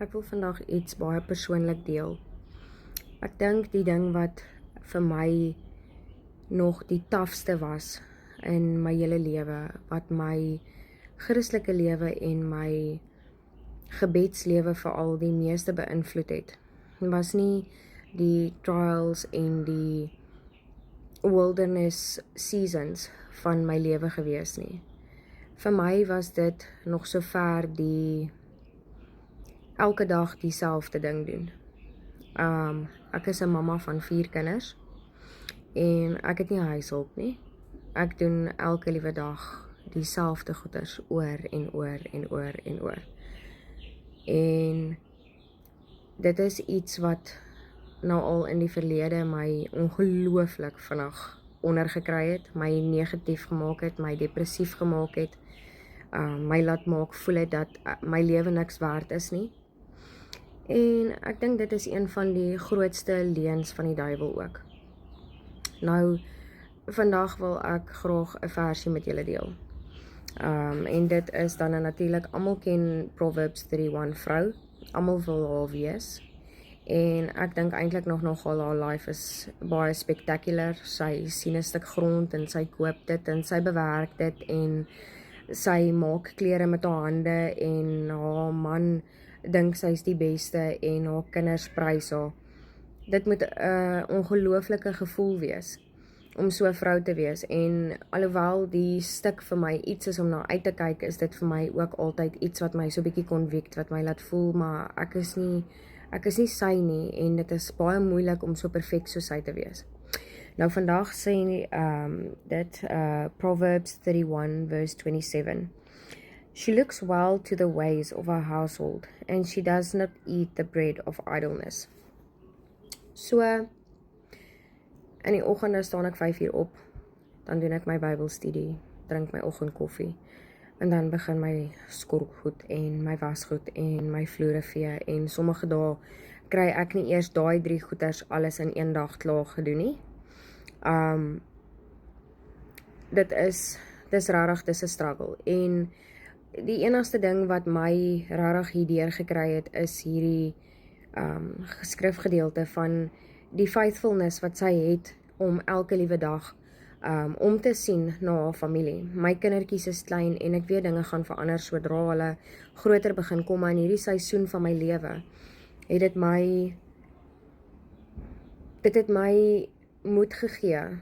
Ek wil vandag iets baie persoonlik deel. Ek dink die ding wat vir my nog die tafste was in my hele lewe, wat my Christelike lewe en my gebedslewe veral die meeste beïnvloed het, was nie die trials en die wilderness seasons van my lewe gewees nie. Vir my was dit nog so ver die elke dag dieselfde ding doen. Ek is 'n mamma van 4 kinders en ek het nie huishulp nie. Ek doen elke liewe dag dieselfde goeders oor en oor en oor en oor. En dit is iets wat nou al in die verlede my ongelooflik vinnig ondergekry het, my negatief gemaak het, my depressief gemaak het, my laat maak voel het dat my lewe niks werd is nie. En ek dink dit is een van die grootste leuns van die duiwel ook. Nou, vandag wil ek graag 'n versie met julle deel. En dit is dan natuurlik, almal ken Proverbs 31 vrou, almal wil haar wees. En ek dink eintlik nogal haar life is baie spectacular. Sy sien 'n stuk grond en sy koop dit en sy bewerk dit en sy maak klere met haar hande en haar man dink sy is die beste en haar kinders prys haar. Dit moet 'n ongelooflike gevoel wees om so 'n vrou te wees, en alhoewel die stuk vir my iets is om na uit te kyk, is dit vir my ook altyd iets wat my so bietjie convict, wat my laat voel, maar ek is nie sy nie, en dit is baie moeilik om so perfek soos sy te wees. Nou vandag sê dit Proverbs 31 verse 27. She looks well to the ways of her household, and she does not eat the bread of idleness. So, in die oggende staan ek 5 uur op, dan doen ek my Bybelstudie, drink my oggendkoffie, en dan begin my skorrelgoed en my wasgoed en my vloere vee, en sommige dae kry ek nie eers daai 3 goeders alles in een dag klaar gedoen nie. Dis regtig, dis 'n struggle, en die enigste ding wat my regtig hierdeur gekry het, is hierdie geskrifgedeelte van die faithfulness wat sy het om elke liewe dag om te sien na haar familie. My kindertjies is klein en ek weet dinge gaan verander sodra hulle groter begin kom, maar in hierdie seisoen van my lewe het dit my moed gegee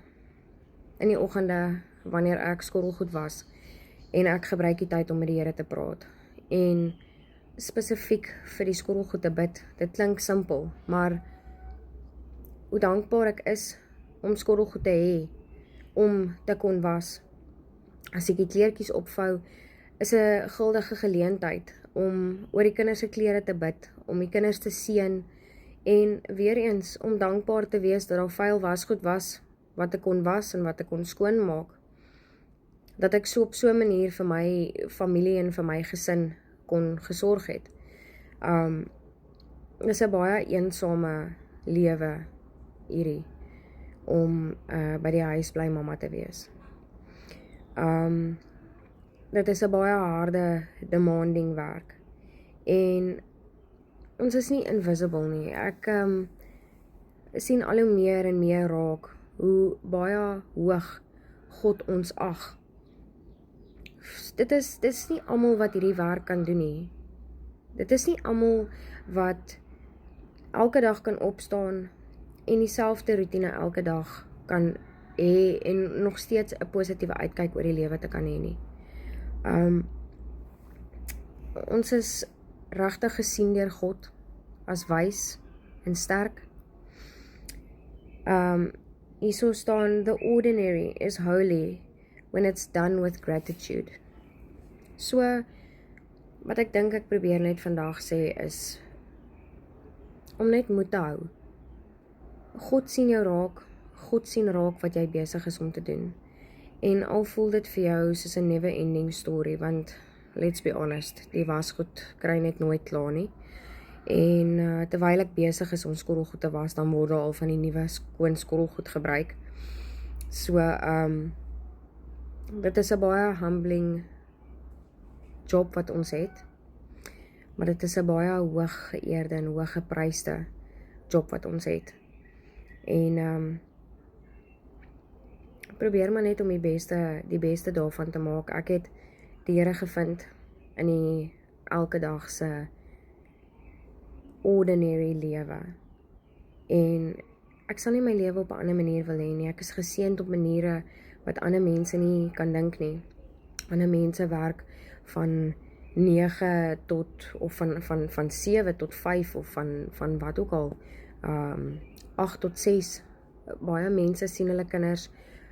in die oggende wanneer ek skorrelgoed was en ek gebruik die tyd om met die Here te praat en spesifiek vir die skorrelgoed te bid. Dit klink simpel, maar hoe dankbaar ek is om skorrelgoed te hê, om te kon was. As ek die kleertjies opvou, is 'n guldige geleentheid om oor die kinders se klere te bid, om die kinders te seën, en weer eens om dankbaar te wees dat daar vuil wasgoed was, wat ek kon was en wat ek kon skoonmaak. Dat ek so op so 'n manier vir my familie en vir my gesin kon gesorg het. Dis 'n baie eensame lewe hierdie, om by die huis bly mamma te wees. Dit is 'n baie harde, demanding werk. En ons is nie invisible nie. Ek sien al hoe meer en meer raak hoe baie hoog God ons ag. Dit is nie almal wat hierdie werk kan doen nie. Dit is nie almal wat elke dag kan opstaan en dieselfde roetine elke dag kan hê en nog steeds 'n positiewe uitkyk oor die lewe te kan hê nie. Ons is regtig gesien deur God as wys en sterk. Hierso staan, the ordinary is holy when it's done with gratitude. So, wat ek dink ek probeer net vandag sê is, om net moed te hou. God sien jou raak, God sien raak wat jy besig is om te doen. En al voel dit vir jou soos 'n never ending story, want let's be honest, die wasgoed kry net nooit klaar nie. En terwyl ek besig is om skorrelgoed te was, dan word al van die nuwe skoon skorrelgoed gebruik. So, dit is 'n baie humbling job wat ons het. maar dit is 'n baie hoog geëerde en hoog gepryste job wat ons het. En probeer maar net om die beste daarvan te maak. Ek het die Here gevind in die elke dag se ordinary lewe. En ek sal nie my lewe op 'n ander manier wil hê nie. Ek is geseënd op maniere wat ander mense nie kan dink nie. Ander mense werk van 9 tot of van 7 tot 5 of van wat ook al 8 tot 6. Baie mense sien hulle kinders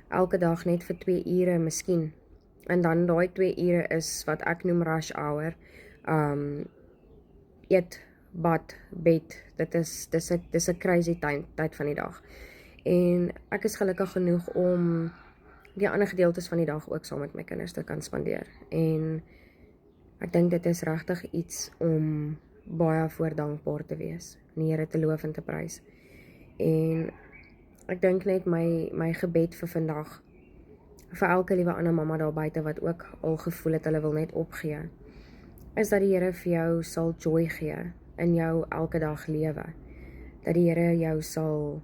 elke dag net vir 2 ure miskien. En dan daai 2 ure is wat ek noem rush hour. Eet, bad, bed. Dis 'n crazy tyd van die dag. En ek is gelukkig genoeg om die ander gedeeltes van die dag ook saam met my kinders te kan spandeer. En ek dink dit is regtig iets om baie voor dankbaar te wees, en die Here te loof en te prys. En ek dink net my gebed vir vandag, vir elke liewe ander mamma daar buite wat ook al gevoel het hulle wil net opgee, is dat die Here vir jou sal joy gee in jou elke dag lewe. Dat die Here jou sal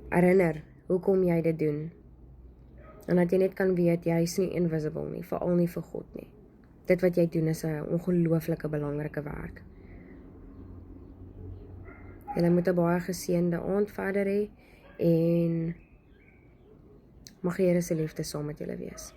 herinner hoekom jy dit doen. En dat jy net kan weet, jy is nie invisible nie, veral nie vir God nie. Dit wat jy doen is 'n ongelooflike belangrike werk. Julle moet 'n baie geseënde aand verder hê, en mag die Here se liefde saam met julle wees.